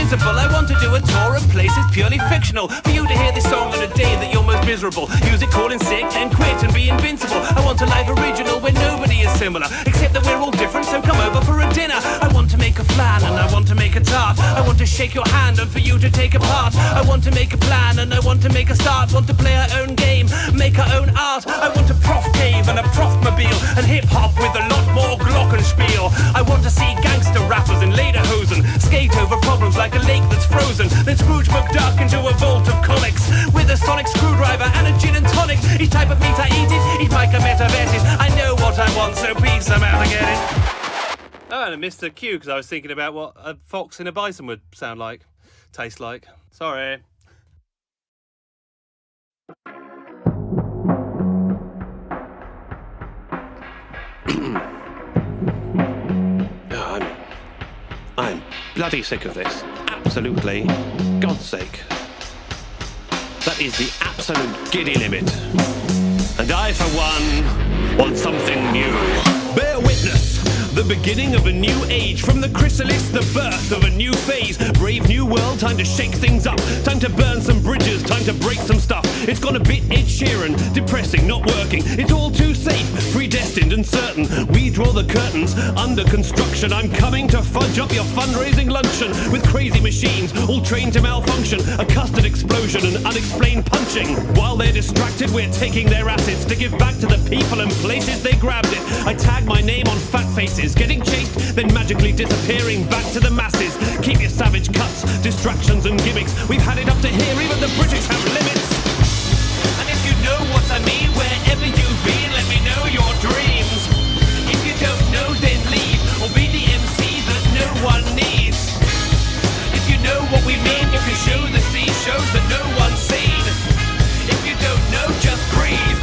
invisible. I want to do a tour of places purely fictional. For you to hear this song on a day that you're most miserable. Use it, call in sick, then quit and be invincible. I want a life original where nobody is similar, except that we're all different, so come over for a dinner. I want to make a flan and I want to make a tart. I want to shake your hand and for you to take a part. I want to make a plan and I want to make a start. Want to play our own game, make our own art. I want a prof cave and a profmobile, and hip-hop with a lot more glockenspiel. I want to see gangster rappers in lederhosen skate over problems like a lake that's frozen. Then Scrooge McDuck into a vault of comics with a sonic screwdriver and a gin and tonic. Each type of meat I eat it, each mic I vet it. I know what I want, so peace, I'm out to get it. Oh, and I missed the cue because I was thinking about what a fox in a bison would sound like, taste like. Sorry. I'm bloody sick of this. Absolutely. God's sake. That is the absolute giddy limit. And I, for one, want something new. Bear witness. The beginning of a new age. From the chrysalis, the birth of a new phase. Brave new world, time to shake things up. Time to burn some bridges, time to break some stuff. It's gone a bit Ed Sheeran, depressing, not working. It's all too safe, predestined and certain. We draw the curtains, under construction. I'm coming to fudge up your fundraising luncheon with crazy machines, all trained to malfunction. A custard explosion and unexplained punching. While they're distracted, we're taking their assets to give back to the people and places they grabbed it. I tag my name on fat faces, getting chased, then magically disappearing back to the masses. Keep your savage cuts, distractions and gimmicks. We've had it up to here, even the British have limits. And if you know what I mean, wherever you've been, let me know your dreams. If you don't know, then leave, or be the MC that no one needs. If you know what we mean, you can show the sea shows that no one's seen. If you don't know, just breathe.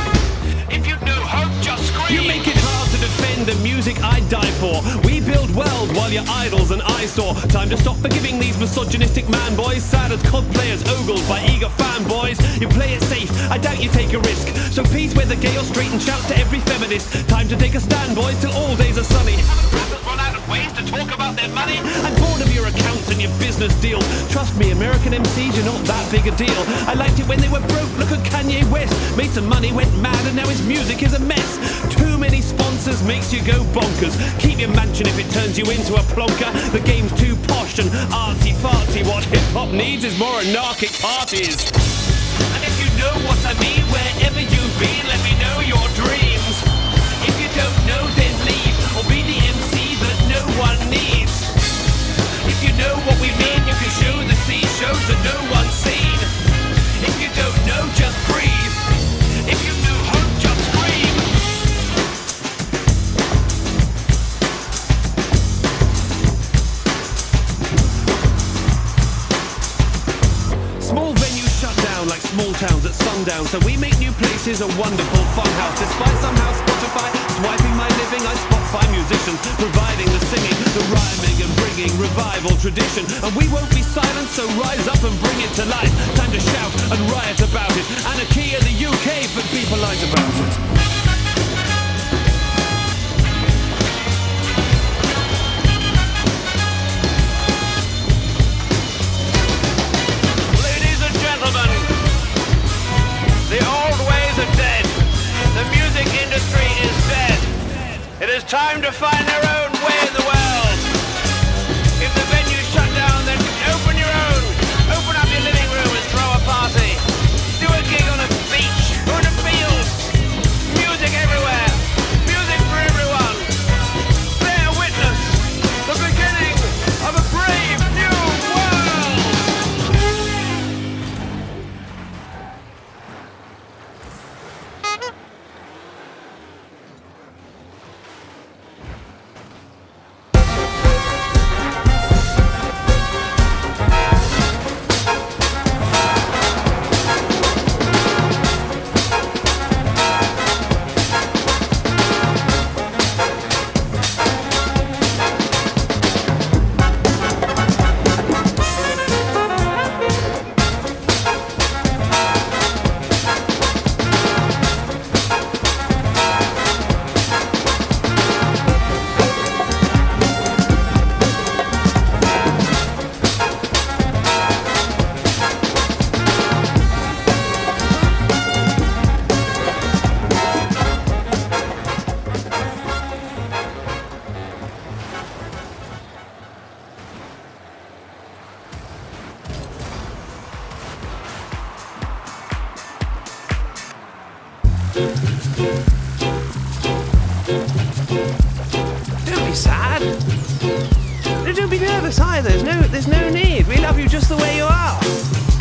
If you know hope, just scream. You make it hard to defend the music I die for. We build world while you're idols and eyesore. Time to stop forgiving these misogynistic man boys. Sad as COD players ogled by eager fanboys. You play it safe, I doubt you take a risk. So peace whether gay or straight and shouts to every feminist. Time to take a stand, boys, till all days are sunny. Haven't rappers run out of ways to talk about their money? I'm bored of your accounts and your business deals. Trust me, American MCs, you're not that big a deal. I liked it when they were broke, look at Kanye West. Made some money, went mad, and now his music is a mess. Too many sponsors makes you go bonkers. Keep your mansion if it turns you into a plonker. The game's too posh and artsy-fartsy. What hip-hop needs is more anarchic parties. And if you know what I mean, wherever you've been, let me know your dreams. If you don't know, then leave, or be the MC that no one needs. If you know what we mean, you can show the sea shows that no one's seen. If you don't know, just breathe. If you know hope, just scream. Small venues shut down like small towns at sundown, so we make new places a wonderful funhouse. Despite somehow Spotify swiping my living, I spot 5 musicians providing the singing, the rhyming and bringing revival tradition. And we won't be silent, so rise up and bring it to life. Time to shout and riot about it. Anarchy in the UK, but be polite about it. The old ways are dead. The music industry is dead. It is time to find their own way in the world. If the venue's shut down, then open your own. Open up your living room and throw a party. Do a gig on a beach or in a field. Music everywhere. Music for everyone. Bear witness. The beginning of a brave new world. Don't be sad. Don't be nervous either. There's no need. We love you just the way you are.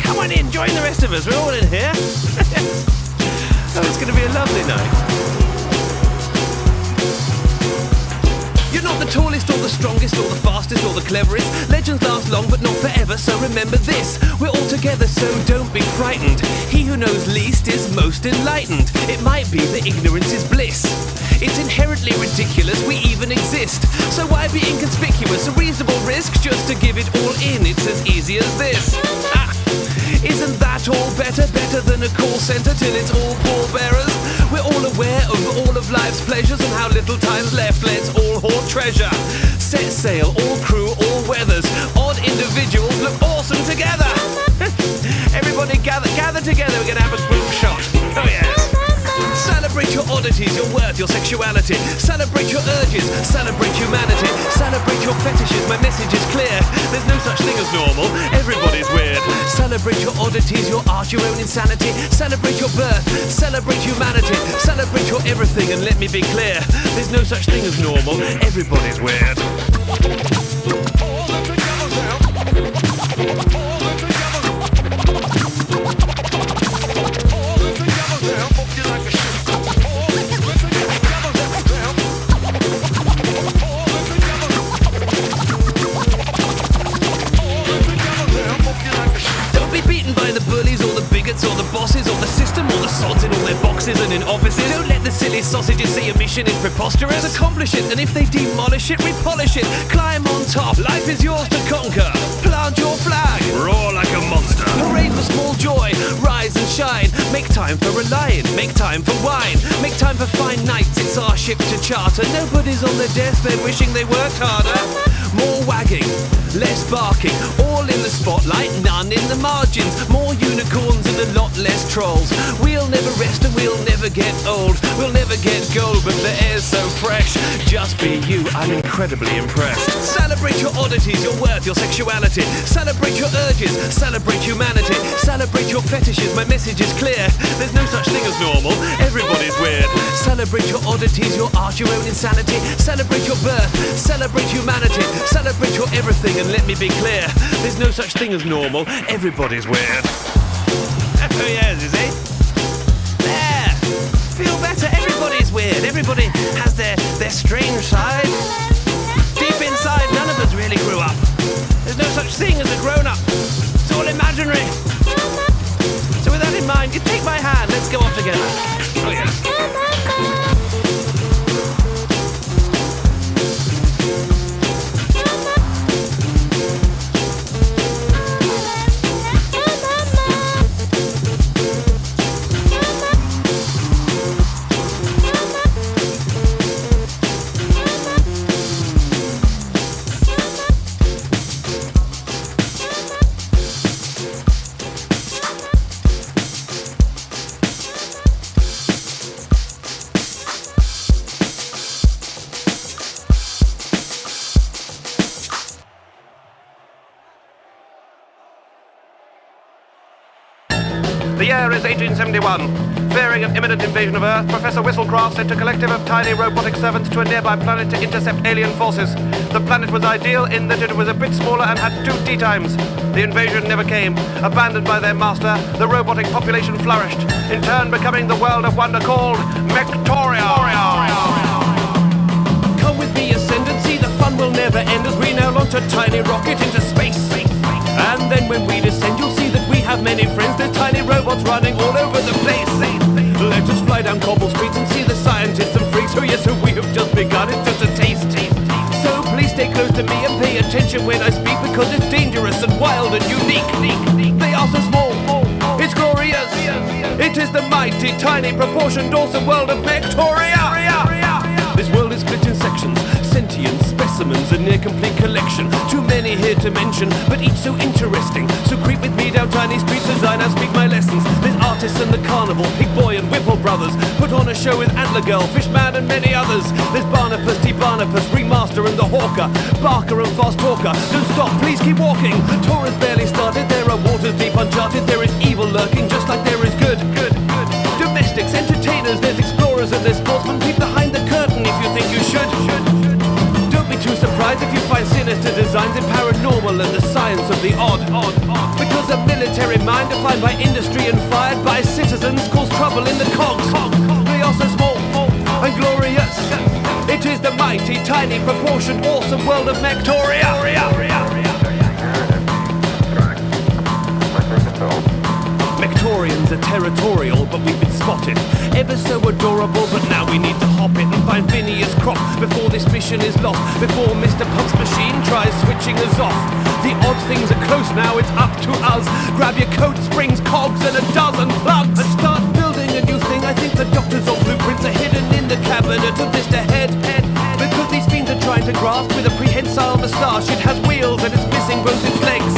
Come on in, join the rest of us. We're all in here. Oh, it's going to be a lovely night. You're not the tallest or the strongest or the fastest or the cleverest. Legends last long but not forever, so remember this. We're all together, so don't be frightened. He who knows least is most enlightened. It might be that ignorance is bliss. It's inherently ridiculous we even exist. So why be inconspicuous? A reasonable risk just to give it all in. It's as easy as this. Isn't that all better? Better than a call centre till it's all pallbearers? We're all aware of all of life's pleasures and how little time's left. Let's all hoard treasure. Set sail, all crew, all weathers. Odd individuals look awesome together. Everybody gather together. We're gonna have a group shot. Oh yes. Celebrate your oddities, your worth, your sexuality. Celebrate your urges, celebrate humanity. Celebrate your fetishes, my message is clear. There's no such thing as normal, everybody's weird. Celebrate your oddities, your art, your own insanity. Celebrate your birth, celebrate humanity. Celebrate your everything and let me be clear. There's no such thing as normal, everybody's weird. Or the bosses, or the system, or the sods in all their boxes and in offices. Don't let the silly sausages say your mission is preposterous. Accomplish it, and if they demolish it, repolish it. Climb on top, life is yours to conquer. Plant your flag, roar like a monster. Parade for small joy, rise and shine. Make time for a lion, make time for wine. Make time for fine nights, it's our ship to charter. Nobody's on their deathbed wishing they worked harder. More wagging, less barking. All in the spotlight, none in the margins. More unicorns and a lot less trolls. We'll never rest and we'll never get old. We'll never get gold, but the air's so fresh. Just be you, I'm incredibly impressed. Celebrate your oddities, your worth, your sexuality. Celebrate your urges, celebrate humanity. Celebrate your fetishes, my message is clear. There's no such thing as normal, everybody's weird. Celebrate your oddities, your art, your own insanity. Celebrate your birth, celebrate humanity. Celebrate your everything and let me be clear. There's no such thing as normal, everybody's weird. Oh yes, you see? There! Feel better, everybody's weird. Everybody has their strange side. Deep inside, none of us really grew up. There's no such thing as a grown-up. It's all imaginary. So with that in mind, you take my hand, let's go off together. Oh yes. The year is 1871. Fearing an imminent invasion of Earth, Professor Whistlecraft sent a collective of tiny robotic servants to a nearby planet to intercept alien forces. The planet was ideal in that it was a bit smaller and had 2 tea times. The invasion never came. Abandoned by their master, the robotic population flourished, in turn becoming the world of wonder called Mectoria. Come with me, Ascendancy, the fun will never end as we now launch a tiny rocket into space. And then when we descend, you'll see that we have many friends. There's tiny robots running all over the place. Let us fly down cobble streets and see the scientists and freaks. Oh yes, so we have just begun, it's just a taste. So please stay close to me and pay attention when I speak, because it's dangerous and wild and unique. They are so small, it's glorious. It is the mighty, tiny, proportioned, awesome world of Mectoria. This world is split in sections, sentient specimens, a near-complete collection. Too many here to mention, but each so interesting. So creep with me down tiny streets as I now speak my lessons. There's artists and the carnival, Pig Boy and Whipple Brothers. Put on a show with Antler Girl, Fishman and many others. There's Barnabas, T-Barnabas, Ringmaster and the Hawker, Barker and Fast Talker. Don't stop, please keep walking. Tour has barely started, there are waters deep uncharted. There is evil lurking, just like there is good. Domestics, entertainers, science of the odd. Because a military mind defined by industry and fired by citizens cause trouble in the cogs. They are so small and glorious. It is the mighty, tiny, proportioned, awesome world of Mectoria. Mectorians are territorial, but we've been spotted. Ever so adorable, but now we need to hop it and find Phineas Crop before this mission is lost. Before Mr. Pump's machine tries switching us off. The odd things are close now, it's up to us. Grab your coat, springs, cogs, and a dozen plugs. And start building a new thing. I think the doctor's old blueprints are hidden in the cabinet of Mr. Head. Because these fiends are trying to grasp with a prehensile moustache. It has wheels and it's missing both its legs.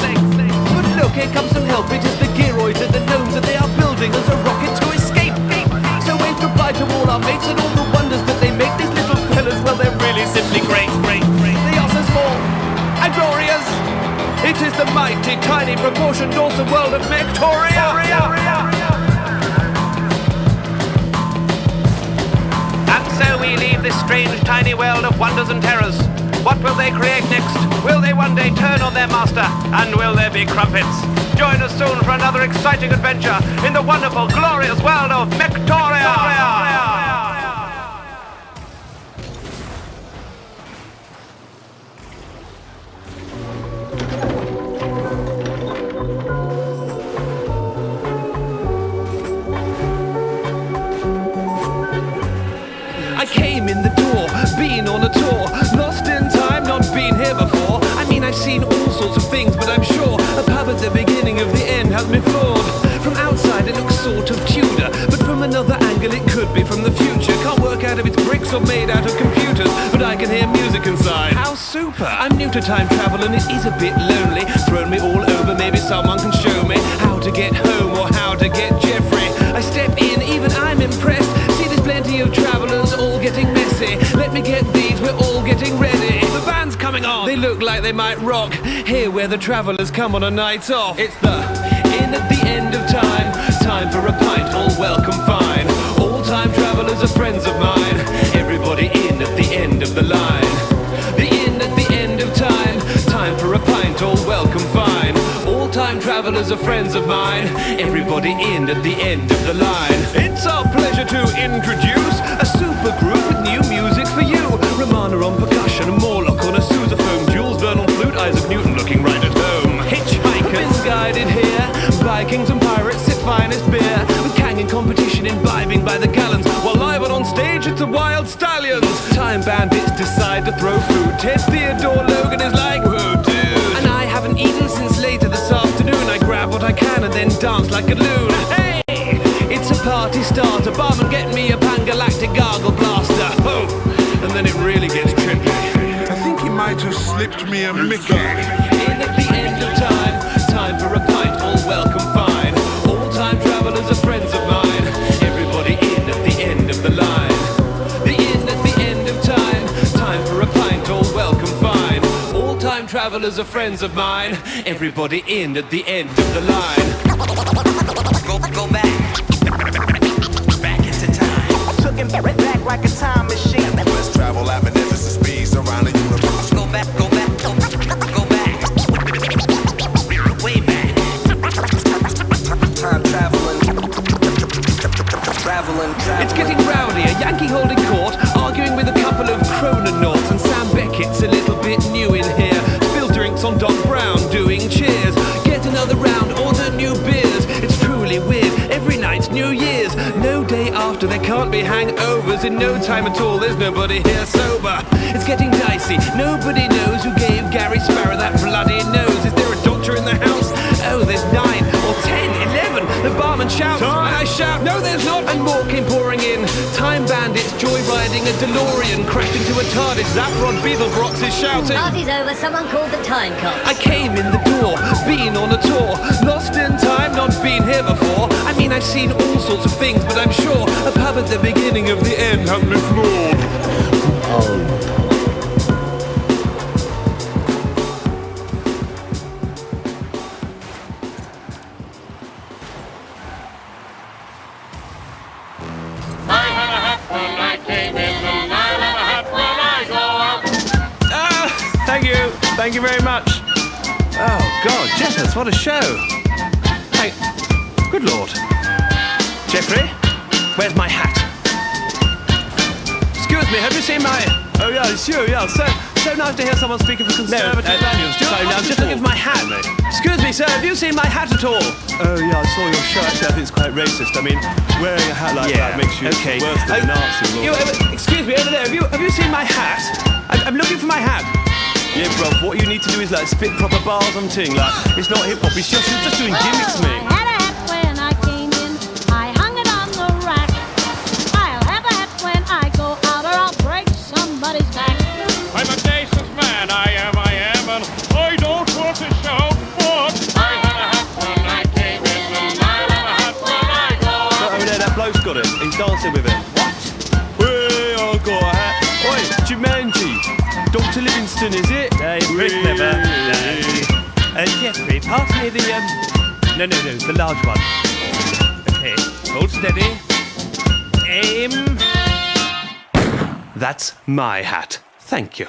But look, here comes some help. It is the gearoids and the gnomes, and they are building us a rocket to escape. So wave goodbye to all our mates and all the wonders that they make. These little fellas, well, they're really simply great. They are so small and glorious. It is the mighty, tiny, proportioned, awesome world of Mectoria. And so we leave this strange, tiny world of wonders and terrors. What will they create next? Will they one day turn on their master? And will there be crumpets? Join us soon for another exciting adventure in the wonderful, glorious world of Mectoria. I came in the door, been on a tour, lost in time, not been here before. I mean, I've seen all sorts of things, but I'm sure a pub at the beginning of the end has me floored. From outside it looks sort of Tudor, but from another angle it could be from the future. Can't work out if it's bricks or made out of computers, but I can hear music inside. How super! I'm new to time travel and it is a bit lonely. Thrown me all over, maybe someone can show me how to get home or how to get Jeffrey. I step in, even I'm impressed. See, there's plenty of travelers all getting messy. Let me get these, we're all getting ready. The band's coming on. They look like they might rock. Here where the travelers come on a night off. It's the in at the end of time. Time for a pint, all welcome fine. All time travelers are friends of mine. Everybody in at the end of the line. The in at the end of time. Time for a pint, all welcome fine. All time travelers are friends of mine. Everybody in at the end of the line. It's our pleasure to introduce a super group with new music for you. Romana on percussion, Morlock on a sousaphone, Jules Verne on flute, Isaac Newton looking right at home. Hitchhikers guided here, Vikings and pirates sip finest beer, with Kang in competition imbibing by the gallons, while live and on stage it's the Wild Stallions. Time bandits decide to throw food. Ted Theodore Logan is like, whoa dude. And I haven't eaten since later this afternoon. I grab what I can and then dance like a loon. Hey! It's a party starter. Barman, get me a pan-galactic gargle blaster. Oh! And then it really gets trippy. I think he might have slipped me a Mickey. In at the end of time, time for a pint, all welcome fine. All time travelers are friends of mine. Everybody in at the end of the line. The in at the end of time, time for a pint, all welcome fine. All time travelers are friends of mine. Everybody in at the end of the line. Go back into time. Took him back like a time machine. Let's travel at magnificent speeds around the universe. Go back. Way back. Time traveling. It's getting rowdy, a Yankee holding court, arguing with a couple of chrononauts, and Sam Beckett's a little bit new in here. Spill drinks on Doc Brown, doing cheers. Get another round, order new beers. It's truly weird, every night's New Year's. No day after, there can't be hangovers. In no time at all, there's nobody here sober. It's getting dicey, nobody knows who gave Gary Sparrow that bloody nose. Is there a doctor in the house? Oh, there's 9 or 10, 11. The barman shouts, and I shout, no there's not. And more came pouring in. Time bandits joyriding a DeLorean, crashed into a TARDIS. Zaphron Beetlebrocks is shouting, Party's over, someone called the time cops. I came in the door, been on a tour, lost in time, not been here before. I mean, I've seen all sorts of things, but I'm sure a pub at the beginning of the end has me floored. Thank you very much. Oh, God. heavens, what a show! Hey, good Lord. Jeffrey, where's my hat? Excuse me, have you seen my... Oh yeah, it's you, yeah. So nice to hear someone speaking for conservative values. Sorry, I'm just looking for my hat. Excuse me, sir, have you seen my hat at all? Oh yeah, I saw your shirt. Actually, I think it's quite racist. I mean, wearing a hat like that makes you worse than a Nazi. Excuse me, over there, have you seen my hat? I'm looking for my hat. Yeah, bruv, what you need to do is like spit proper bars on ting. Like, it's not hip hop, it's just you're just doing gimmicks, mate. I had a hat when I came in. I hung it on the rack. I'll have a hat when I go out, or I'll break somebody's back. I'm a decent man, I am, and I don't want to shout, but I had a hat when I came in, and I'll have a hat when I go out. Over there, that bloke's got it. He's dancing with it. What? Hey, I got a hat. Oi, Jumanji. Dr. Livingston, is it? Very clever. Jeffrey, pass me the, No, the large one. Okay, hold steady. Aim. That's my hat. Thank you.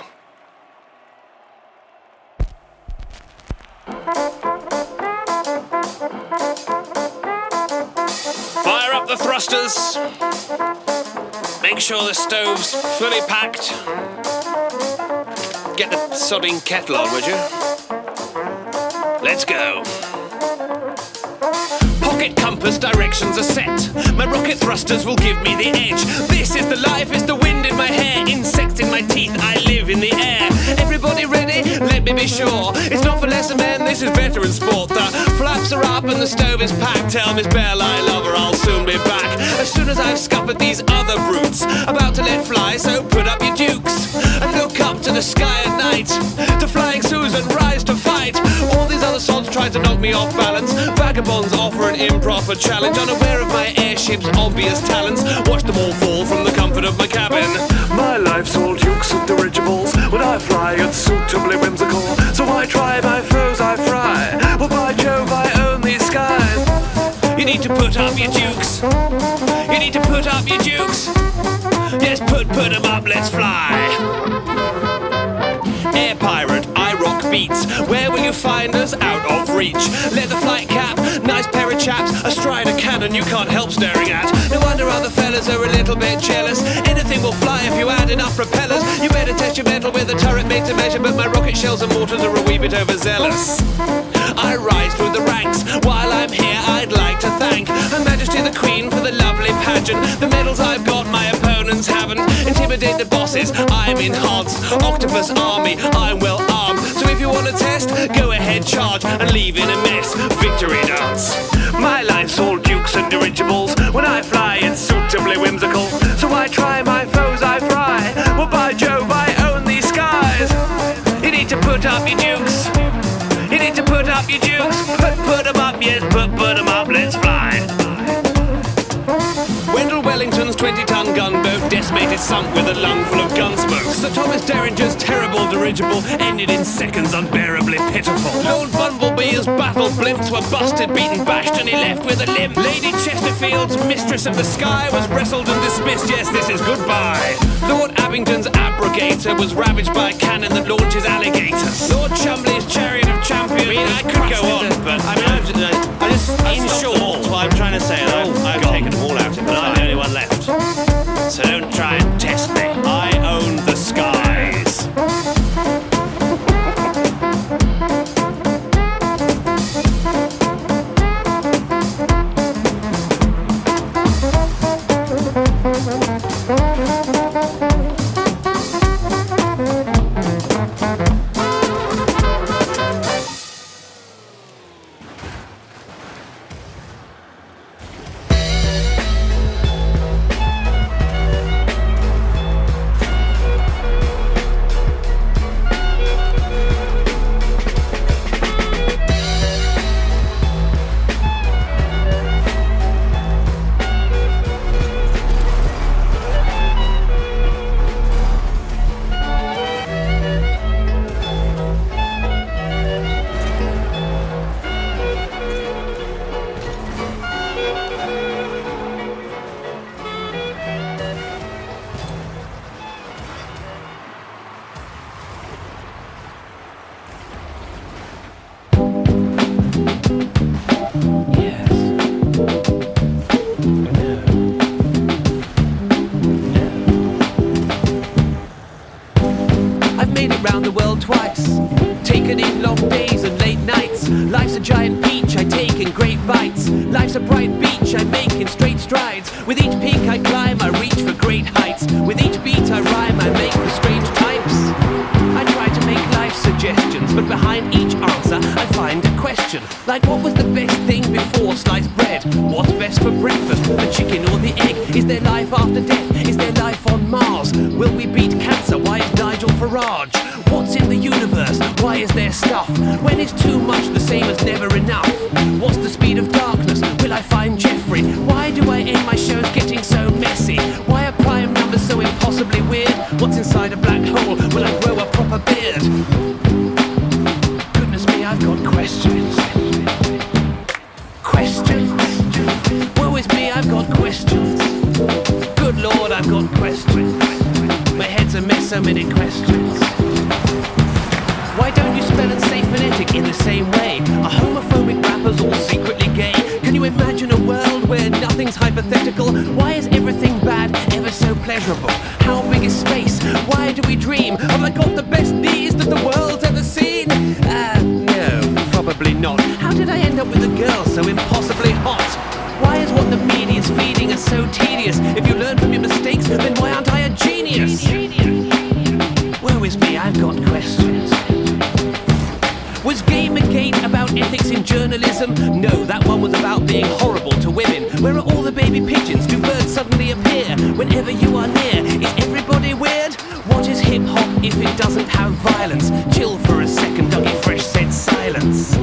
Fire up the thrusters. Make sure the stove's fully packed. Get the sodding kettle on, would you? Let's go. Pocket compass directions are set. My rocket thrusters will give me the edge. This is the life, it's the wind in my hair. Insects in my teeth, I live in the air. Everybody ready? Let me be sure. It's not for lesser men, this is veteran sport. The flaps are up and the stove is packed. Tell Miss Bell I love her, I'll soon be back. As soon as I've scuppered these other brutes, about to let fly, so put up your dukes. And look up to the sky at night. To Flying Susan, rise to fight. All these other sods try to knock me off balance. Vagabonds offer an improper challenge. Unaware of my airship's obvious talents. Watch them all fall from the comfort of my cabin. My life's all dukes and dirigibles. When I fly, it's suitably whimsical. So I try my foes, I fry. Well, by Jove, I own these skies. You need to put up your dukes. You need to put up your dukes. Yes, put them up, let's fly. Air pirate, I rock beats. Where will you find us? Out of reach. Leather flight cap, nice pair of chaps. Astride a cannon you can't help staring at. No wonder other fellas are a little bit jealous. Anything will fly if you add enough propellers. You better test your metal with a turret made to measure, but my rocket shells and mortars are a wee bit overzealous. I rise through the ranks. While I'm here, I'd like to thank Her Majesty the Queen for the lovely pageant. The medals I've got, my opponents haven't. Intimidate the bosses, I'm in odds. Octopus army, I'm well armed. So if you want to test, go ahead, charge and leave in a mess. Victory dance. My life's all dukes and dirigibles. When I fly, it's suitably whimsical. So I try my foes, I fry. Well, by Jove, I own these skies. You need to put up your dukes. You need to put up your dukes. Put them up, yes, put them up, let's fly. Wendell Wellington's 20-ton gunboat decimated sunk with a lung full of gun smoke. Sir Thomas Derringer's terrible dirigible ended in seconds unbearably pitiful. Lord Bumblebee's battle blimps were busted, beaten, bashed, and he left with a limp. Lady Chesterfield's mistress of the sky was wrestled and dismissed. Yes, this is goodbye. Lord Abington's abrogator was ravaged by a cannon that launches alligators. Lord Chumley's chariot of champions. I mean, I could go on, but I mean, I just in short, what I'm trying to say, I've taken them all out, but I'm the only one left. So don't try and test me. I own the skies. a giant peach I take in great bites. Life's a bright beach I make in straight strides. With each peak I climb, I reach for great heights. With each beat I rhyme, I make for strange types. I try to make life suggestions, but behind each answer I find a question. Like, what was the best thing before sliced bread? What's best for breakfast, the chicken or the egg? Is there life after death? Is there life on Mars? Will we beat cancer? Why is Nigel Farage? What's in the universe? Why is there stuff? When is too much the same as never enough? What's the speed of darkness? Will I find Jeffrey? Why do I end my shows getting so messy? Why are prime numbers so impossibly weird? What's inside a black hole? Will I grow a proper beard? Goodness me, I've got questions. Questions? Woe is me, I've got questions. Good Lord, I've got questions. My head's a mess, so many questions. Why don't you spell and say phonetic in the same way? Are homophobic rappers all secretly gay? Can you imagine a world where nothing's hypothetical? Why is everything bad ever so pleasurable? How big is space? Why do we dream? Have I got the best knees that the world's ever seen? No, probably not. How did I end up with a girl so impossibly hot? Why is what the media's feeding us so tedious? If you learn from your mistakes, then why aren't I a genius? Woe is me, I've got questions. Was Gamergate about ethics in journalism? No, that one was about being horrible to women. Where are all the baby pigeons? Do birds suddenly appear whenever you are near? Is everybody weird? What is hip-hop if it doesn't have violence? Chill for a second, Dougie Fresh said silence.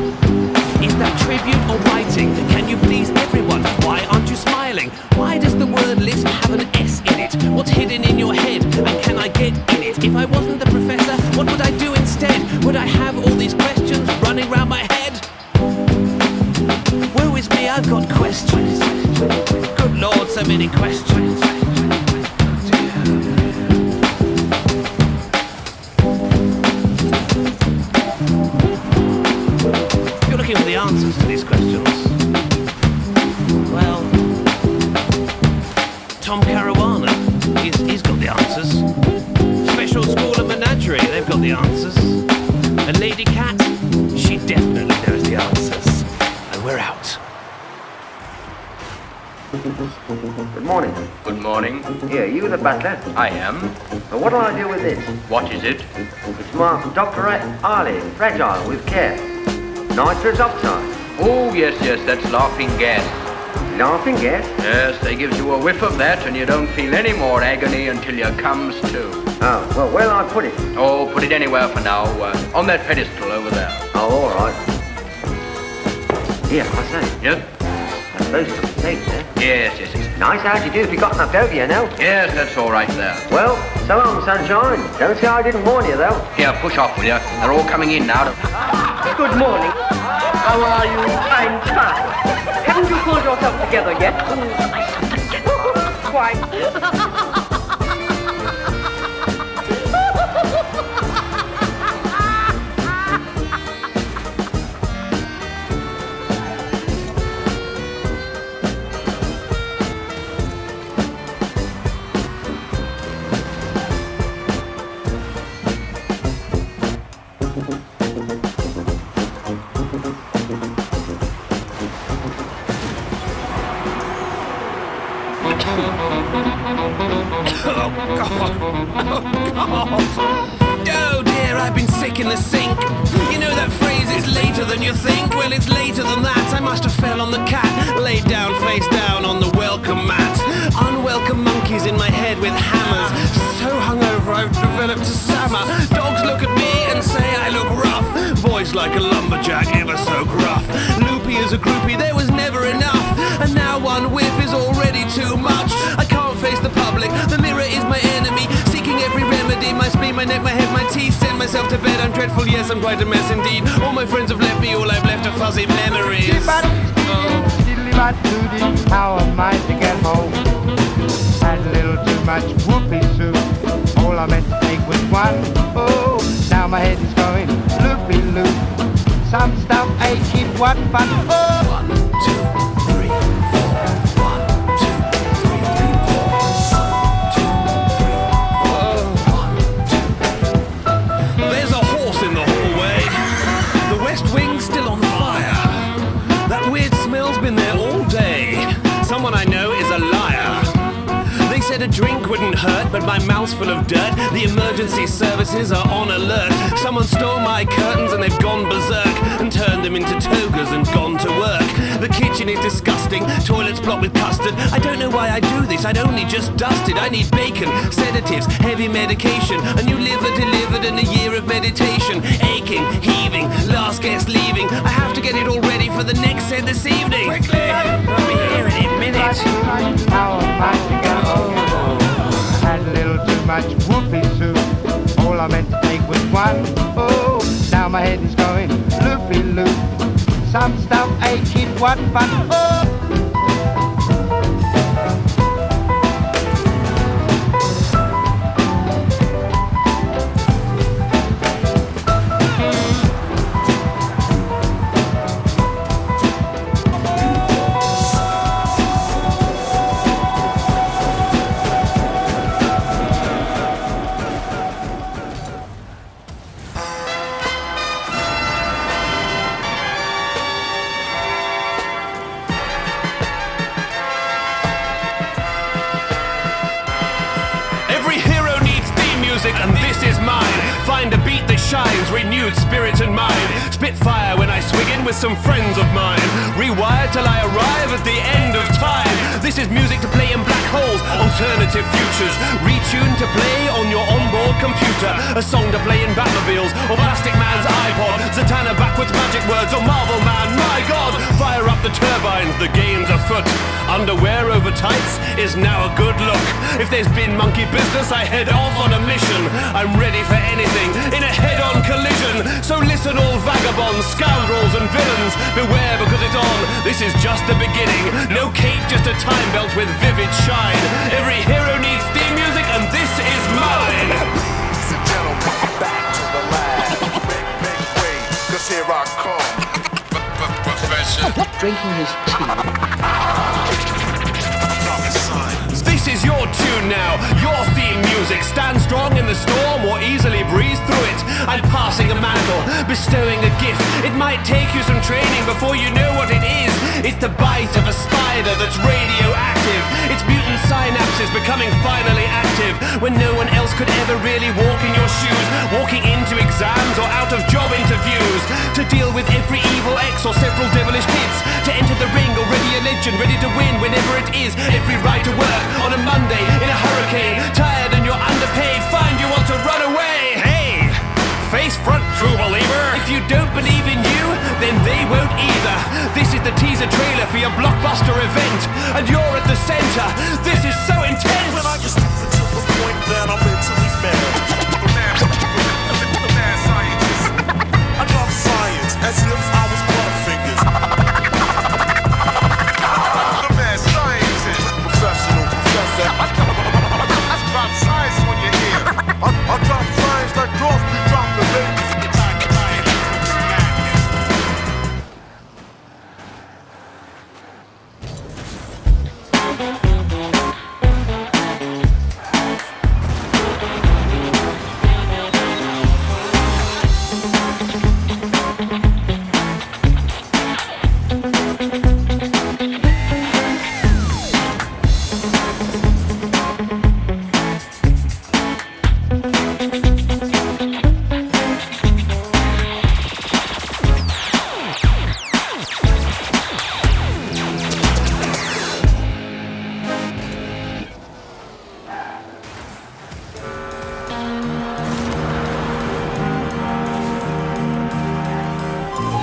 Is that tribute or writing? Can you please everyone? Why aren't you smiling? Why does the word lisp have an S in it? What's hidden in your head? And can I get in it? If I wasn't the professor, what would I do instead? Would I have all these questions running round my head? Woe is me, I've got questions. Good Lord, so many questions. You're looking for the answers to these questions. Well, Tom Caruana, he's got the answers. Special School and Menagerie, they've got the answers. And Lady Cat, she definitely knows the answers. And we're out. Good morning. Good morning. Here, you the butler? I am. Well, what'll I do with this? What is it? It's marked Dr. Arley, fragile with care. Nitrous oxide. Oh, yes, that's laughing gas. Laughing gas? Yes, they gives you a whiff of that and you don't feel any more agony until you comes to. Oh, well, where'll I put it? Oh, put it anywhere for now. On that pedestal over there. Oh, all right. Here, I say. Yes? That's those some steaks there. Yes. Nice how'd you do if you got enough over you now? Yes, that's all right there. Well, so long, sunshine. Don't say I didn't warn you, though. Here, push off, will you? They're all coming in now. Good morning. How are you? I'm fine. Haven't you pulled yourself together yet? Quite. Oh dear, I've been sick in the sink. You know that phrase, it's later than you think? Well, it's later than that. I must have fell on the cat, laid down face down on the welcome mat. Unwelcome monkeys in my head with hammers. So hungover I've developed a stammer. Dogs look at me and say I look rough. Voice like a lumberjack, ever so gruff. Loopy as a groupie, there was never enough. And now one whiff is already too much. I can't face the public, the mirror is my enemy. Seeking every remedy, my spleen, my neck, my head, my teeth. Send myself to bed, I'm dreadful, yes, I'm quite a mess indeed. All my friends have left me, all I've left are fuzzy memories. How am I to get home? Had a little too much whoopee soup. All I meant to take was one. Oh, now my head is going loopy loop. Some stuff ain't cheap, what fun. Oh. 1, 2, 3, 4. 1, 2, 3, 4. 1, 2, 3, 4. 1, 2. There's a horse in the hallway. The West Wing's still on fire. a drink wouldn't hurt, but my mouth's full of dirt. The emergency services are on alert. Someone stole my curtains and they've gone berserk and turned them into togas and gone to work. The kitchen is disgusting, toilets blocked with custard. I don't know why I do this, I'd only just dusted. I need bacon, sedatives, heavy medication, a new liver delivered and a year of meditation. Aching, heaving, last guest leaving. I have to get it all ready for the next set this evening. Quickly! I'll be here in a minute. How am I to go? Had a little too much whoopee soup. All I meant to take was one. Oh, now my head is going loopy-loop. Some stuff ain't cheap, what fun. Oh. And this is mine. Find a beat that shines, renewed spirit and mind. Spit fire when I swig in with some friends of mine. Rewired till I arrive at the end of time. This is music to play in black holes, alternative futures. Retuned to play on your onboard computer. A song to play in Batmobiles or Plastic Man's iPod. Zatanna backwards magic words or Marvel Man. My God, fire up the turbines, the game's afoot. Underwear over tights is now a good look. If there's been monkey business, I head off on a mission. I'm ready for anything in a head-on collision. So listen all vagabonds, scoundrels and villains. Beware because it's on, this is just the beginning. No cape, just a time belt with vivid shine. Every hero needs theme music and this is mine. Ladies and gentlemen, back to the lab. Make way, cause here I come. Professor. Drinking his tea. This is your tune now, your theme music. Stand strong in the storm or easily breeze through it. I'm passing a mantle, bestowing a gift. It might take you some training before you know what it is. It's the bite of a spider that's radioactive. It's mutant synapses becoming finally active when no one else could ever really walk in your shoes. Walking into exams or out of job interviews. To deal with every evil ex or several devilish kids. To enter the ring already a legend, ready to win whenever it is. Every right to work on a Monday in a hurricane. Tired and you're underpaid, find you want to run away. Hey, face front true believer. If you don't believe in you, then they won't either. This is the teaser trailer for your blockbuster event, and you're at the center. This is so intense. When I get stupid to the point that I'm mentally mad. The mad scientist. I love science as if I was Butterfingers. The mad scientist. Professional professor. I drop science on your ear. I drop science like Crosby dropped the baby.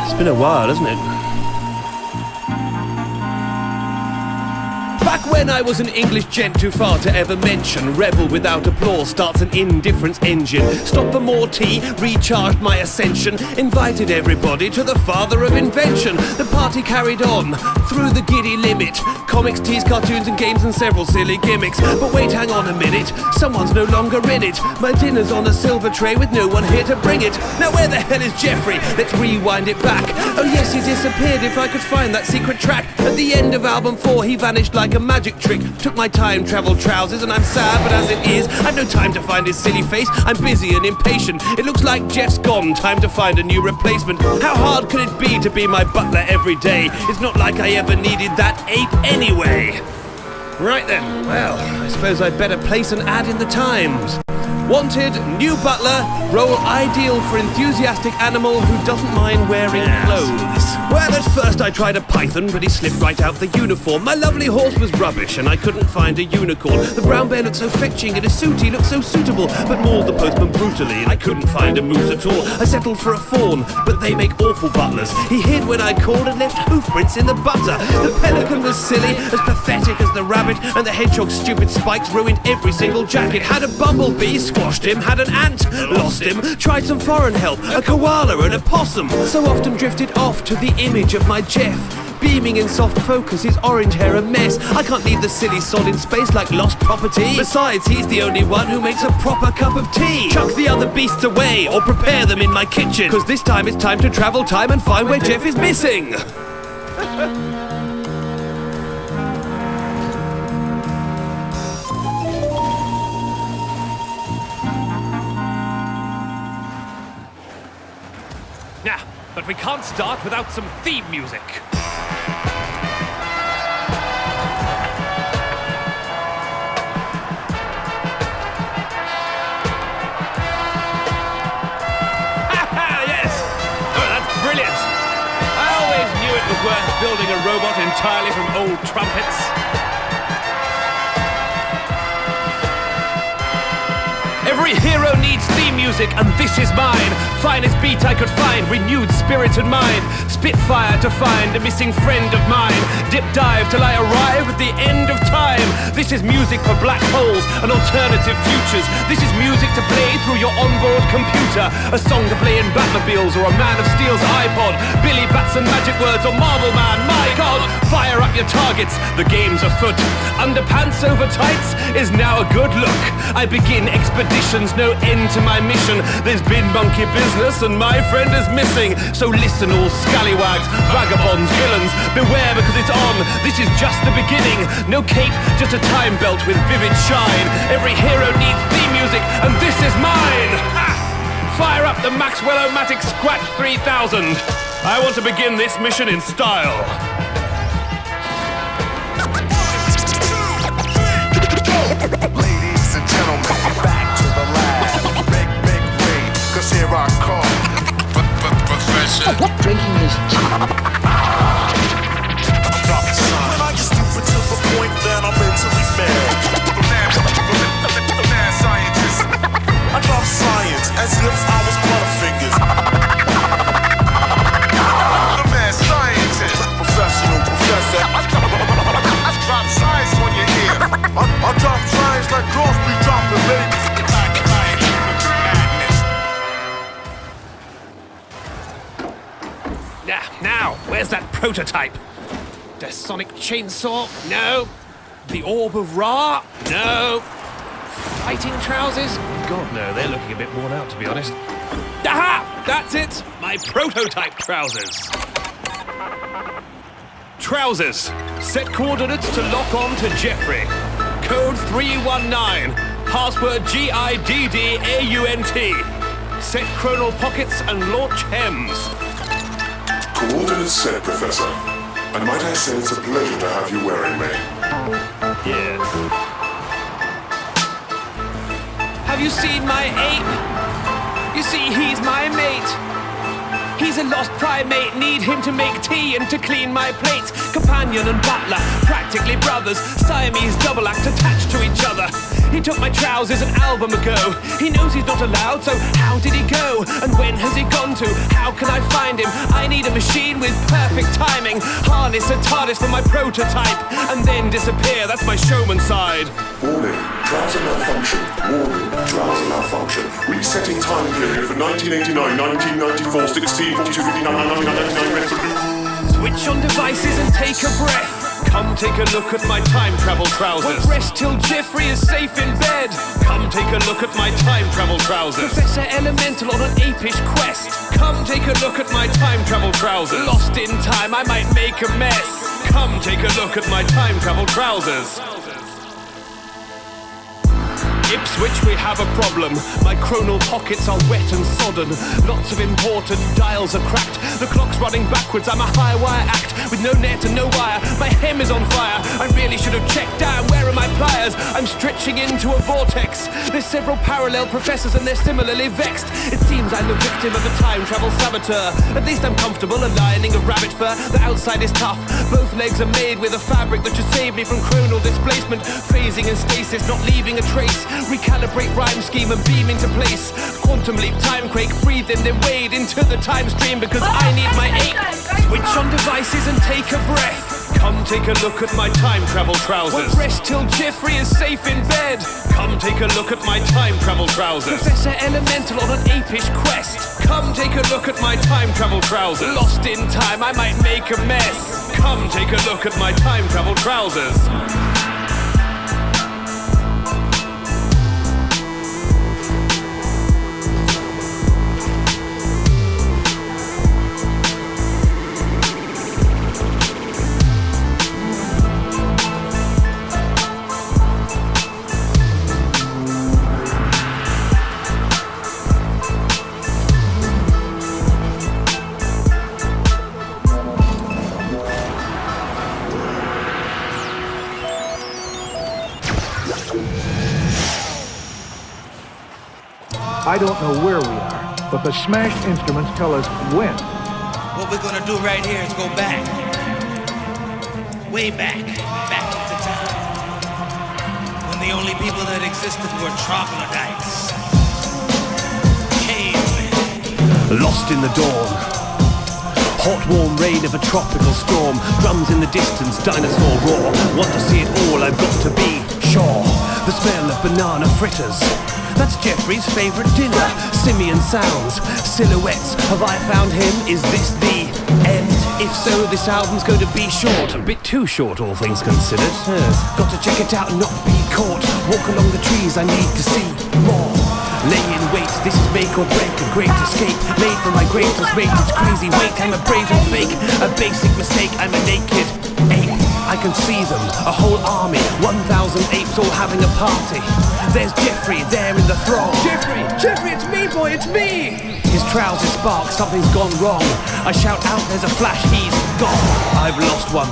It's been a while, hasn't it? Back when I was an English gent too far to ever mention, rebel without applause starts an indifference engine. Stopped for more tea, recharged my ascension, invited everybody to the father of invention. The party carried on through the giddy limit. Comics, teas, cartoons and games and several silly gimmicks. But wait, hang on a minute, someone's no longer in it. My dinner's on a silver tray with no one here to bring it. Now where the hell is Jeffrey? Let's rewind it back. Oh yes, he disappeared. If I could find that secret track. At the end of album 4 he vanished like a magic trick. Took my time travel trousers and I'm sad, but as it is, I've no time to find his silly face. I'm busy and impatient. It looks like Jeff's gone, time to find a new replacement. How hard could it be to be my butler every day? It's not like I ever needed that ape anyway. Right then, well, I suppose I'd better place an ad in the Times. Wanted, new butler, role ideal for enthusiastic animal who doesn't mind wearing clothes. Well, at first I tried a python, but he slipped right out the uniform. My lovely horse was rubbish, and I couldn't find a unicorn. The brown bear looked so fetching, and his suit he looked so suitable, but mauled the postman brutally, and I couldn't find a moose at all. I settled for a fawn, but they make awful butlers. He hid when I called and left hoofprints in the butter. The pelican was silly, as pathetic as the rabbit, and the hedgehog's stupid spikes ruined every single jacket. Had a bumblebee, squashed him, had an ant, lost him, tried some foreign help, a koala and a possum. So often drifted off to the image of my Jeff, beaming in soft focus, his orange hair a mess. I can't leave the silly sod in space like lost property. Besides, he's the only one who makes a proper cup of tea. Chuck the other beasts away, or prepare them in my kitchen, 'cause this time it's time to travel time and find where Jeff is missing. Yeah, but we can't start without some theme music. Yes! Oh, that's brilliant! I always knew it was worth building a robot entirely from old trumpets. Every hero needs theme music, and this is mine. Finest beat I could find, renewed spirit and mind. Spitfire to find a missing friend of mine. Dip dive till I arrive at the end of time. This is music for black holes and alternative futures. This is music to play through your onboard computer. A song to play in Batmobiles or a Man of Steel's iPod. Billy Bats and Magic Words or Marvel Man, my God. Fire up your targets, the game's afoot. Underpants over tights is now a good look. I begin expeditions, no end to my mission. There's been monkey business and my friend is missing. So listen all scallywags, vagabonds, villains, beware because it's on. This is just the beginning. No cape, just a time belt with vivid shine. Every hero needs theme music and this is mine. Ha! Fire up the Maxwell-O-Matic Scratch 3000. I want to begin this mission in style. Ladies and gentlemen, back to the lab. Make way, 'cause here I come. Professor. Drinking is cheap. When I get stupid to the point that I'm mentally mad. The mad scientist. I drop science as if I was Butterfingers. The mad scientist. Professional professor. I drop science on your ear. I drop science like Crosby dropping baby. Now, where's that prototype? The sonic chainsaw? No. The orb of Ra? No. Fighting trousers? God, no, they're looking a bit worn out, to be honest. Aha! That's it! My prototype trousers. Trousers. Set coordinates to lock on to Jeffrey. Code 319. Password GIDDAUNT. Set chronal pockets and launch hems. Coordinates set, Professor. And might I say it's a pleasure to have you wearing me. Yes. Have you seen my ape? You see, he's my mate. He's a lost primate, need him to make tea and to clean my plates. Companion and butler, practically brothers. Siamese double act attached to each other. He took my trousers an album ago. He knows he's not allowed, so how did he go? And when has he gone to? How can I find him? I need a machine with perfect timing. Harness a TARDIS for my prototype, and then disappear. That's my showman side. Warning, trouser malfunction. Warning, trouser malfunction. Resetting time period for 1989, 1994, 16, 42, 59, 99, Switch on devices and take a breath. Come take a look at my time travel trousers. Won't rest till Jeffrey is safe in bed. Come take a look at my time travel trousers. Professor Elemental on an apish quest. Come take a look at my time travel trousers. Lost in time, I might make a mess. Come take a look at my time travel trousers. Ipswich, we have a problem. My chronal pockets are wet and sodden. Lots of important dials are cracked. The clock's running backwards, I'm a high wire act. with no net and no wire. My hem is on fire. I really should have checked down. Where are my pliers? I'm stretching into a vortex. There's several parallel professors and they're similarly vexed. It seems I'm the victim of a time travel saboteur. At least I'm comfortable, a lining of rabbit fur. The outside is tough. Both legs are made with a fabric that should save me from chronal displacement. Phasing and stasis, not leaving a trace. Recalibrate rhyme scheme and beam into place. Quantum leap, time quake, breathe in, then wade into the time stream because I need my ape. Switch on devices and take a breath. Come take a look at my time travel trousers. Won't rest till Jeffrey is safe in bed. Come take a look at my time travel trousers. Professor Elemental on an apish quest. Come take a look at my time travel trousers. Lost in time, I might make a mess. Come take a look at my time travel trousers. I don't know where we are, but the smashed instruments tell us when. What we're gonna do right here is go back. Way back. Back into time. When the only people that existed were troglodytes. Cavemen. Lost in the dawn. Hot, warm rain of a tropical storm. Drums in the distance, dinosaur roar. Want to see it all, I've got to be sure. The smell of banana fritters. That's Jeffrey's favourite dinner. Simian sounds, silhouettes. Have I found him? Is this the end? If so, this album's going to be short. A bit too short, all things considered. Got to check it out and not be caught. Walk along the trees, I need to see more. Lay in wait, this is make or break. A great escape, made for my greatest mate. It's crazy, wait, I'm a brave and fake. A basic mistake, I'm a naked ape. I can see them, a whole army, 1,000 apes all having a party. There's Jeffrey there in the throng. Jeffrey, it's me, boy, it's me! His trousers spark, something's gone wrong. I shout out, there's a flash, he's gone. I've lost 1,000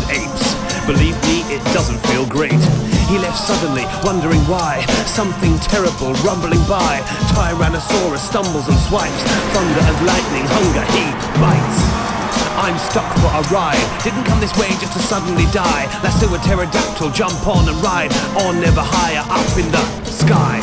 apes. Believe me, it doesn't feel great. He left suddenly, wondering why. Something terrible rumbling by. Tyrannosaurus stumbles and swipes. Thunder and lightning, hunger, he bites. I'm stuck for a ride. Didn't come this way just to suddenly die. Lasso a pterodactyl, jump on and ride on, ever higher up in the sky.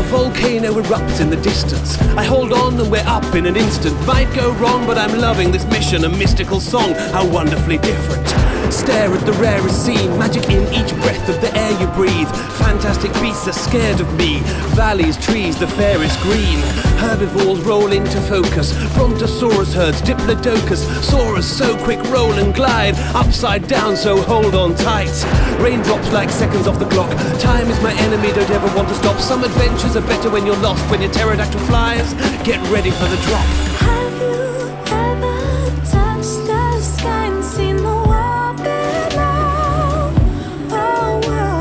volcano erupts in the distance. I hold on and we're up in an instant. Might go wrong, but I'm loving this mission. A mystical song, how wonderfully different. Stare at the rarest scene, magic in each breath of the air you breathe. Fantastic beasts are scared of me. Valleys, trees, the fairest green. Herbivores roll into focus. Brontosaurus herds, Diplodocus. Saurus so quick, roll and glide. Upside down, so hold on tight. Raindrops like seconds off the clock. Time is my enemy, don't ever want to stop. Some adventures are better when you're lost. When your pterodactyl flies, get ready for the drop. Have you ever touched the sky and seen the world below? Oh, well.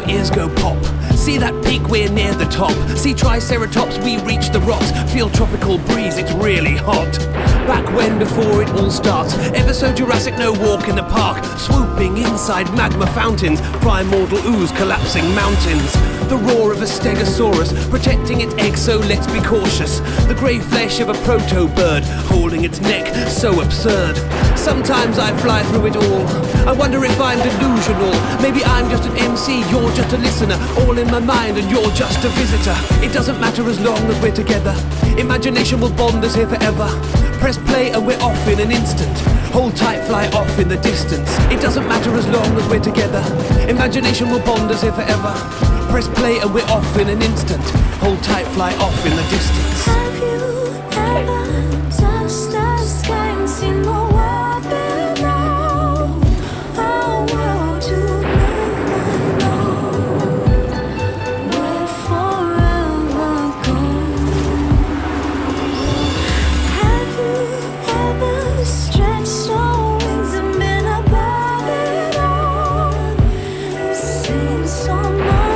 your ears go pop. See that peak, we're near the top. See Triceratops, we reach the rocks. Feel tropical breeze, it's really hot. Back when, before it all starts, ever so Jurassic, no walk in the park. Swooping inside magma fountains, primordial ooze collapsing mountains. The roar of a stegosaurus, protecting its egg, so let's be cautious. The grey flesh of a proto-bird, holding its neck, so absurd. Sometimes I fly through it all. I wonder if I'm delusional. Maybe I'm just an MC, you're just a listener. All in my mind and you're just a visitor. It doesn't matter as long as we're together. Imagination will bond us here forever. Press play and we're off in an instant. Hold tight, fly off in the distance. It doesn't matter as long as we're together. Imagination will bond us here forever. Press play and we're off in an instant. Hold tight, fly off in the distance. Have you ever touched the sky and seen the world below? A world to never know, where forever goes. Have you ever stretched your wings and been above it all? Seen so much.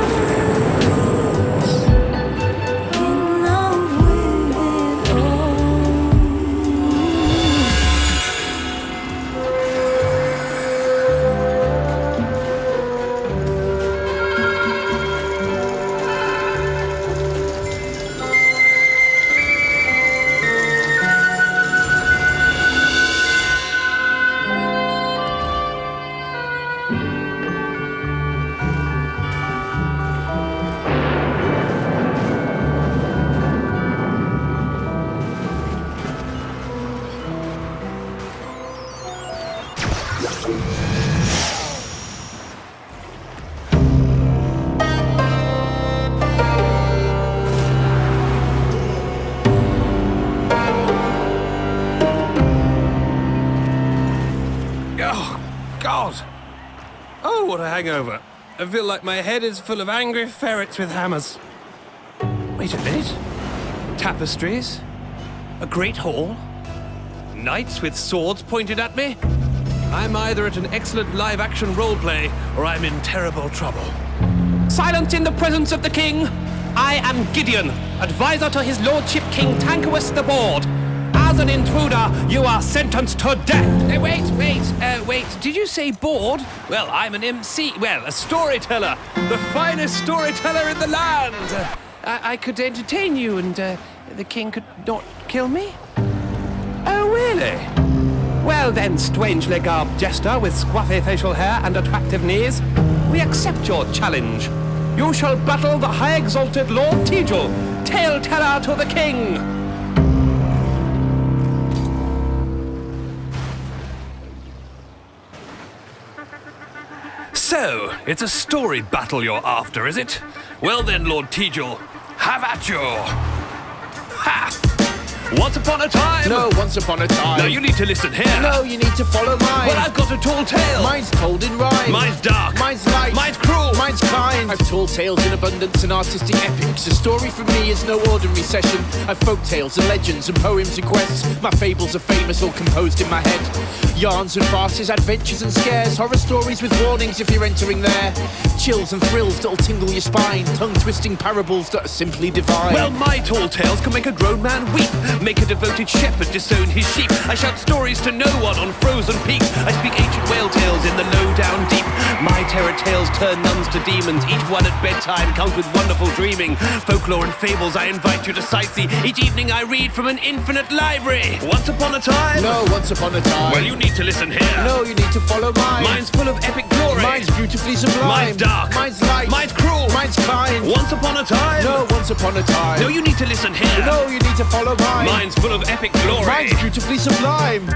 Oh, what a hangover. I feel like my head is full of angry ferrets with hammers. Wait a minute. Tapestries? A great hall? Knights with swords pointed at me? I'm either at an excellent live-action roleplay, or I'm in terrible trouble. Silence in the presence of the king! I am Gideon, advisor to his lordship King Tanquus the Board. As an intruder, you are sentenced to death. Wait. Did you say bored? Well, I'm an MC. Well, a storyteller. The finest storyteller in the land. I could entertain you and the king could not kill me? Oh, really? Well then, strangely garbed jester with squaffy facial hair and attractive knees, we accept your challenge. You shall battle the high-exalted Lord Tejul, tale-teller to the king. So, it's a story battle you're after, is it? Well then, Lord Tejul, have at you! Ha! Once upon a time! No, once upon a time. No, you need to listen here. No, you need to follow mine. Well, I've got a tall tale. Mine's told in rhyme. Mine's dark. Mine's light. Mine's cruel. Mine's kind. I've tall tales in abundance and artistic epics. A story for me is no ordinary session. I've folk tales and legends and poems and quests. My fables are famous, all composed in my head. Yarns and farces, adventures and scares. Horror stories with warnings if you're entering there. Chills and thrills that'll tingle your spine. Tongue-twisting parables that are simply divine. Well, my tall tales can make a grown man weep. Make a devoted shepherd disown his sheep. I shout stories to no one on frozen peaks. I speak ancient whale tales in the low-down deep. My terror tales turn nuns to demons. Each one at bedtime comes with wonderful dreaming. Folklore and fables I invite you to sightsee. Each evening I read from an infinite library. Once upon a time? No, once upon a time. Well, you need to listen here. No, you need to follow mine. Mine's full of epic glory. Mine's beautifully sublime. Mine's dark. Mine's light. Mine's cruel. Mine's kind. Once upon a time? No, once upon a time. No, you need to listen here. No, you need to follow mine. Mine's full of epic glory. Mine's beautifully sublime.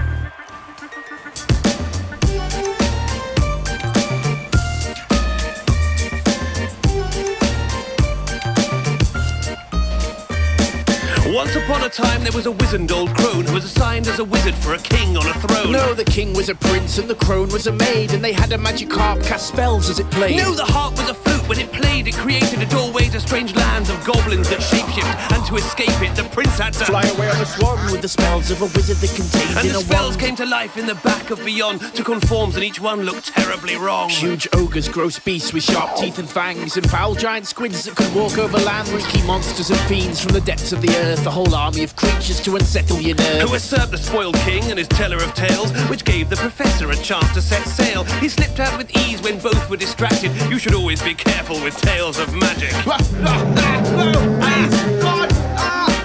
Once upon a time there was a wizened old crone who was assigned as a wizard for a king on a throne. No, the king was a prince and the crone was a maid, and they had a magic harp cast spells as it played. No, the harp was a flute. When it played, it created a doorway to strange lands of goblins that shake shapeshift, and to escape it, the prince had to fly away on a swan with the spells of a wizard that contained and in the a spells wand. came to life in the back of Beyond, took on forms and each one looked terribly wrong. Huge ogres, gross beasts with sharp teeth and fangs, and foul giant squids that could walk over land, freaky monsters and fiends from the depths of the earth, a whole army of creatures to unsettle your nerves. Who usurped the spoiled king and his teller of tales, which gave the professor a chance to set sail. He slipped out with ease when both were distracted. You should always be careful with tales of magic. God!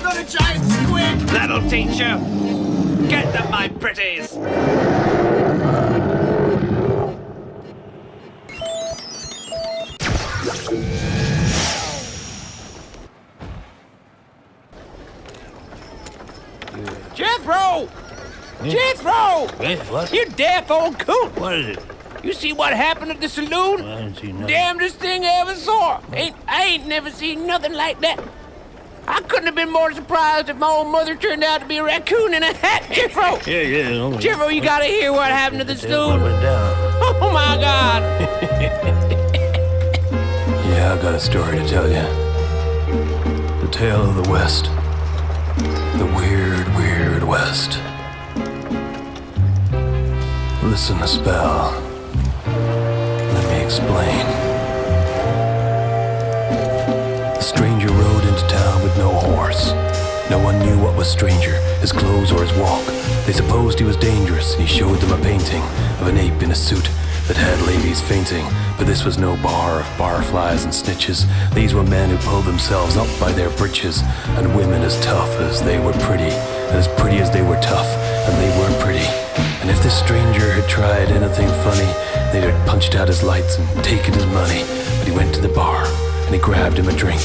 Not a giant squid! That'll teach you. Get them, my pretties. Jethro! Jethro! What? You deaf old coot! What is it? You see what happened at the saloon? I didn't see nothing. Damnedest thing I ever saw. I ain't never seen nothing like that. I couldn't have been more surprised if my old mother turned out to be a raccoon in a hat. Jethro! Yeah. Jethro, you gotta hear what happened to the saloon. What went down? Oh my God! Yeah, I got a story to tell you. The tale of the West. The weird, weird West. Listen a spell. Let me explain. The stranger rode into town with no horse. No one knew what was stranger, his clothes or his walk. They supposed he was dangerous, and he showed them a painting of an ape in a suit that had ladies fainting. But this was no bar of barflies and snitches. These were men who pulled themselves up by their breeches, and women as tough as they were pretty, and as pretty as they were tough, and they were pretty. And if this stranger had tried anything funny, they'd have punched out his lights and taken his money. But he went to the bar, and he grabbed him a drink.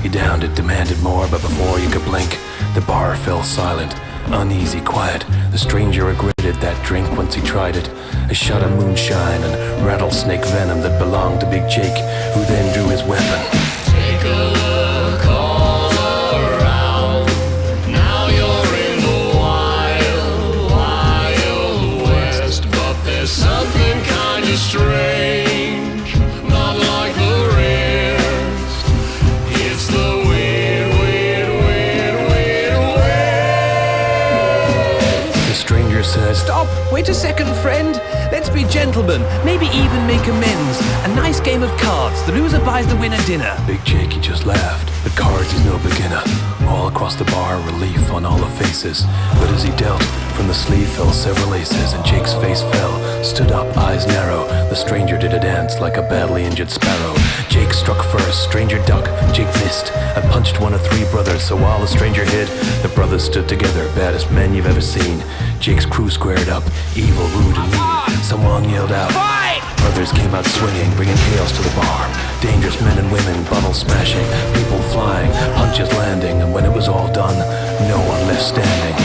He downed it, demanded more, but before you could blink, the bar fell silent, uneasy, quiet. The stranger regretted that drink once he tried it. A shot of moonshine and rattlesnake venom that belonged to Big Jake, who then drew his weapon. Take a look all around. Now you're in the wild, wild west. But there's something kind of strange, not like the rest. It's the weird, weird, weird, weird west. The stranger said, Stop! Wait a second, friend. Let's be gentlemen, maybe even make amends. A nice game of cards. The loser buys the winner dinner. Big Jake, he just laughed. But cards is no beginner. All across the bar, relief on all the faces. But as he dealt, from the sleeve fell several aces, and Jake's face fell, stood up, eyes narrow. The stranger did a dance like a badly injured sparrow. Jake struck first, stranger ducked, Jake missed, and punched one of three brothers. So while the stranger hid, the brothers stood together, baddest men you've ever seen. Jake's crew squared up, evil, rude, and mean. Someone yelled out, Fight! Brothers came out swinging, bringing chaos to the bar. Dangerous men and women, bottles smashing, people flying, punches landing, and when it was all done, no one left standing.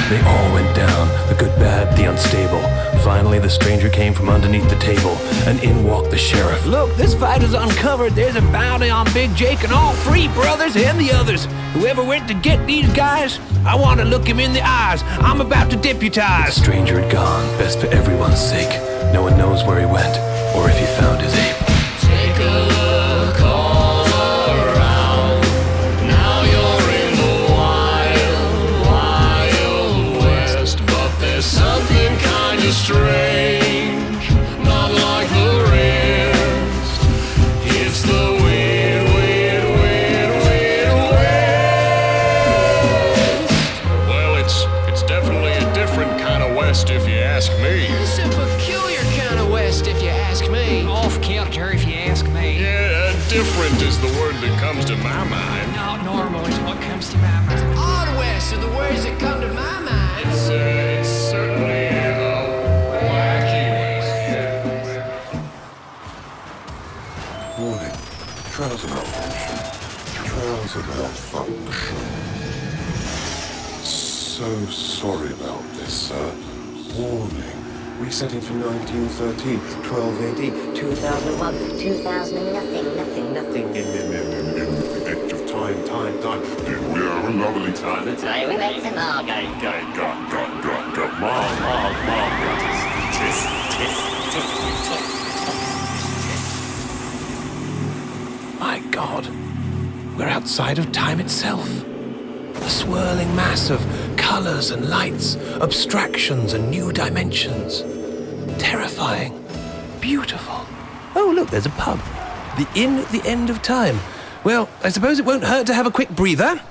They all went down, the good, bad, the unstable. Finally, the stranger came from underneath the table, and in walked the sheriff. Look, this fight is uncovered. There's a bounty on Big Jake and all three brothers and the others. Whoever went to get these guys, I want to look him in the eyes. I'm about to deputize. The stranger had gone, best for everyone's sake. No one knows where he went, or if he found his ape. Take a look all around. Now you're in the wild, wild west. But there's something kind of strange, not like the rest. It's the weird, weird, weird, weird west. Well, it's definitely a different kind of west if you ask me. It's a peculiar kind of west, if you ask me. Off-kilter, if you ask me. Yeah, different is the word that comes to my mind. Not normal is what comes to my mind. Odd west are the words that come to my mind. It's certainly a wacky west. Warning. Trouser malfunction. Trouser malfunction. So sorry about this, sir. Warning. Resetting from 1913, 12 AD. 2001, 2000 nothing. In the edge of time. We have a lovely time. So we went to Margot. Go. Margot. Tis. My God, we're outside of time itself. A swirling mass of colors and lights, abstractions and new dimensions. Terrifying. Beautiful. Oh, look, there's a pub. The inn at the end of time. Well, I suppose it won't hurt to have a quick breather.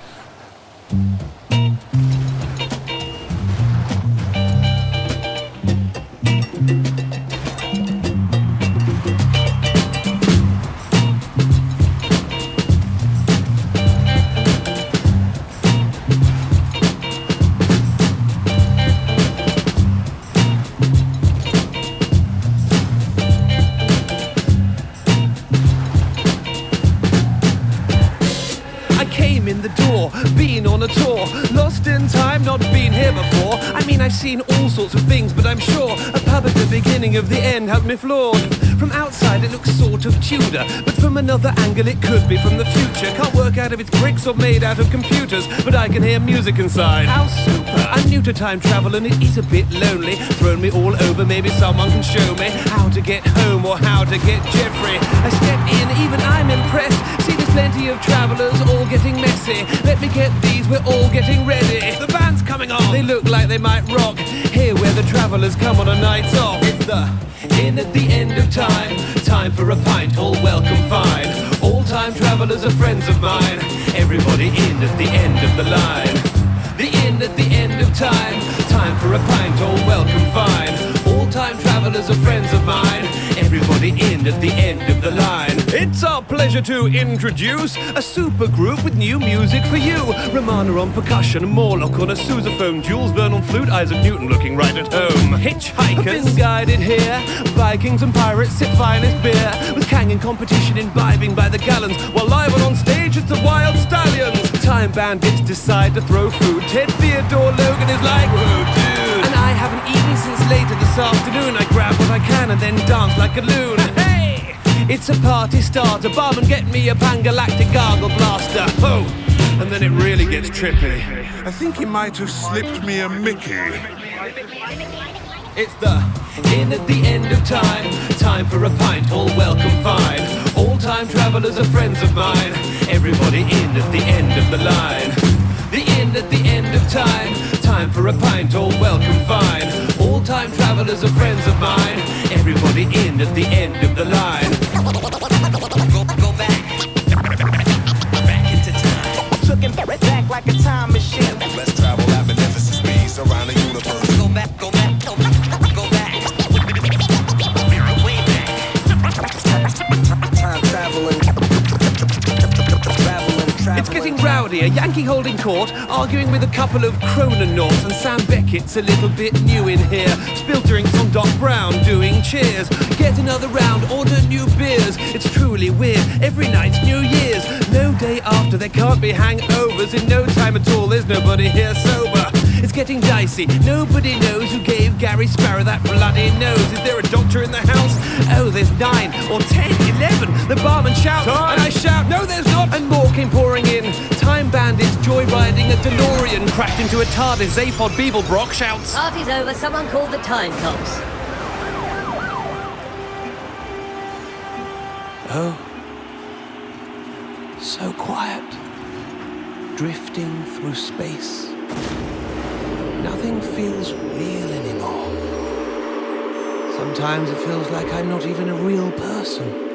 In the door, been on a tour, lost in time, not been here before. I mean, I've seen all sorts of things, but I'm sure a pub at the beginning of the end had me floored. From outside it looks sort of Tudor, but from another angle it could be from the future. Can't work out if it's bricks or made out of computers, but I can hear music inside. How super! I'm new to time travel and it is a bit lonely. Thrown me all over, maybe someone can show me how to get home or how to get Jeffrey. I step in, even I'm impressed. See, there's plenty of travelers all getting messy. Let me get these, we're all getting ready. The band's coming on, they look like they might rock. Here where the travelers come on a night off. It's the inn at the end of time. Time for a pint, all welcome fine. All time travelers are friends of mine. Everybody in at the end of the line. The inn at the end of time. Time for a pint, all welcome fine. All time travelers are friends of mine. Everybody in at the end of the line. It's our pleasure to introduce a super group with new music for you. Romana on percussion, Morlock on a sousaphone, Jules Verne on flute, Isaac Newton looking right at home. Hitchhikers been guided here. Vikings and pirates sip finest beer, with Kang in competition imbibing by the gallons, while live and on stage it's the Wild Stallions. Time bandits decide to throw food. Ted Theodore Logan is like, whoa dude. And I haven't eaten since later this afternoon. I grab what I can and then dance like a loon. Hey! It's a party starter. Barman, get me a Pan-Galactic gargle blaster. Oh! And then it really gets trippy. I think he might have slipped me a Mickey. It's the inn at the end of time. Time for a pint, all welcome fine. All time travelers are friends of mine. Everybody in at the end of the line. The inn at the end of time. Time for a pint, all welcome fine. All time travelers are friends of mine. Everybody in at the end of the line. Go back into time. Looking back like a time machine. Let's travel at magnificent speeds around the universe. Go back. Way back. Time traveling. It's getting rowdy, a Yankee holding court, arguing with a couple of Cronenauts, and Sam Beckett's a little bit new in here. Spilled drinks on Doc Brown, doing cheers. Get another round, order new beers. It's truly weird, every night's New Year's. No day after, there can't be hangovers. In no time at all, there's nobody here sober. It's getting dicey, nobody knows who gave Gary Sparrow that bloody nose. Is there a doctor in the house? Oh, there's 9 or 10, 11. The barman shouts, and I shout, no there's not. And more came pouring in. Time bandits joyriding a DeLorean crashed into a TARDIS. Zaphod Beeblebrock shouts, Party's over, someone called the time cops. Oh, so quiet, drifting through space. Nothing feels real anymore. Sometimes it feels like I'm not even a real person.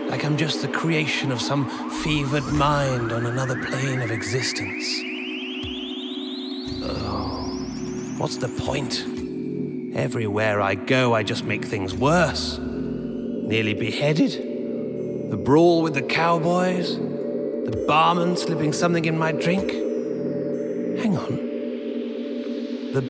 Like I'm just the creation of some fevered mind on another plane of existence. Oh, what's the point? Everywhere I go, I just make things worse. Nearly beheaded. The brawl with the cowboys. The barman slipping something in my drink. Hang on.